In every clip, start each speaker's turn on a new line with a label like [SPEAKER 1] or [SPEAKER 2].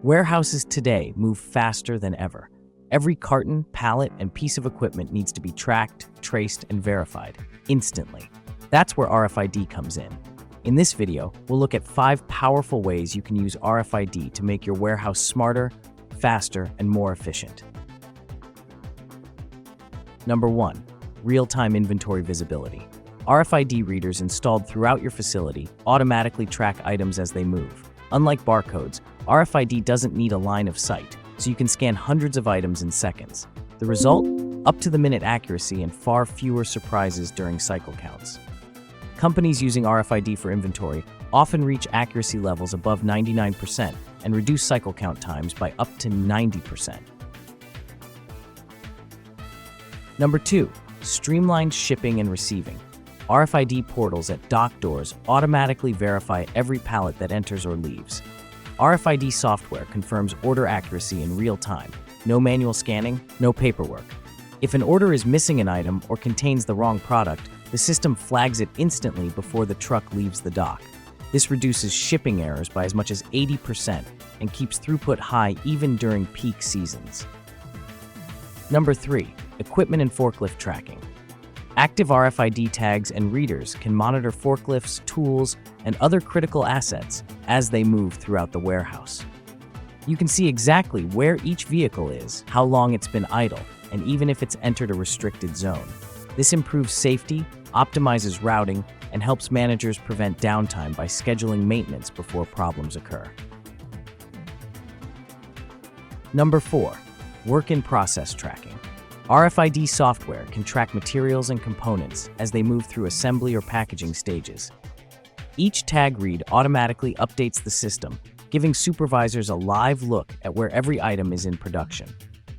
[SPEAKER 1] Warehouses today move faster than ever. Every carton, pallet, and piece of equipment needs to be tracked, traced, and verified instantly. That's where RFID comes in. In this video, we'll look at 5 powerful ways you can use RFID to make your warehouse smarter, faster, and more efficient. Number 1. Real-time inventory visibility. RFID readers installed throughout your facility automatically track items as they move. Unlike barcodes, RFID doesn't need a line of sight, so you can scan hundreds of items in seconds. The result? Up-to-the-minute accuracy and far fewer surprises during cycle counts. Companies using RFID for inventory often reach accuracy levels above 99% and reduce cycle count times by up to 90%. Number 2. Streamlined shipping and receiving. RFID portals at dock doors automatically verify every pallet that enters or leaves. RFID software confirms order accuracy in real time. No manual scanning, no paperwork. If an order is missing an item or contains the wrong product, the system flags it instantly before the truck leaves the dock. This reduces shipping errors by as much as 80% and keeps throughput high even during peak seasons. Number 3. Equipment and forklift tracking. Active RFID tags and readers can monitor forklifts, tools, and other critical assets as they move throughout the warehouse. You can see exactly where each vehicle is, how long it's been idle, and even if it's entered a restricted zone. This improves safety, optimizes routing, and helps managers prevent downtime by scheduling maintenance before problems occur. Number 4. Work-in-process tracking. RFID software can track materials and components as they move through assembly or packaging stages. Each tag read automatically updates the system, giving supervisors a live look at where every item is in production.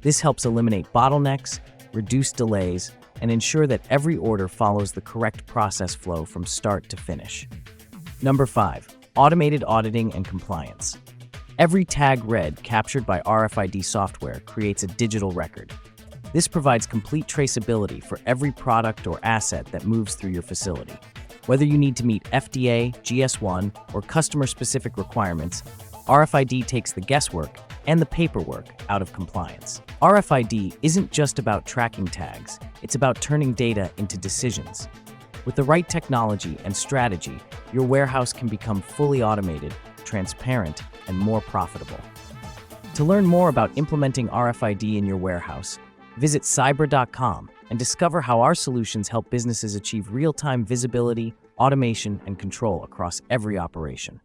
[SPEAKER 1] This helps eliminate bottlenecks, reduce delays, and ensure that every order follows the correct process flow from start to finish. Number 5. Automated auditing and compliance. Every tag read captured by RFID software creates a digital record. This provides complete traceability for every product or asset that moves through your facility. Whether you need to meet FDA, GS1, or customer-specific requirements, RFID takes the guesswork and the paperwork out of compliance. RFID isn't just about tracking tags, it's about turning data into decisions. With the right technology and strategy, your warehouse can become fully automated, transparent, and more profitable. To learn more about implementing RFID in your warehouse, visit cyber.com and discover how our solutions help businesses achieve real-time visibility, automation, and control across every operation.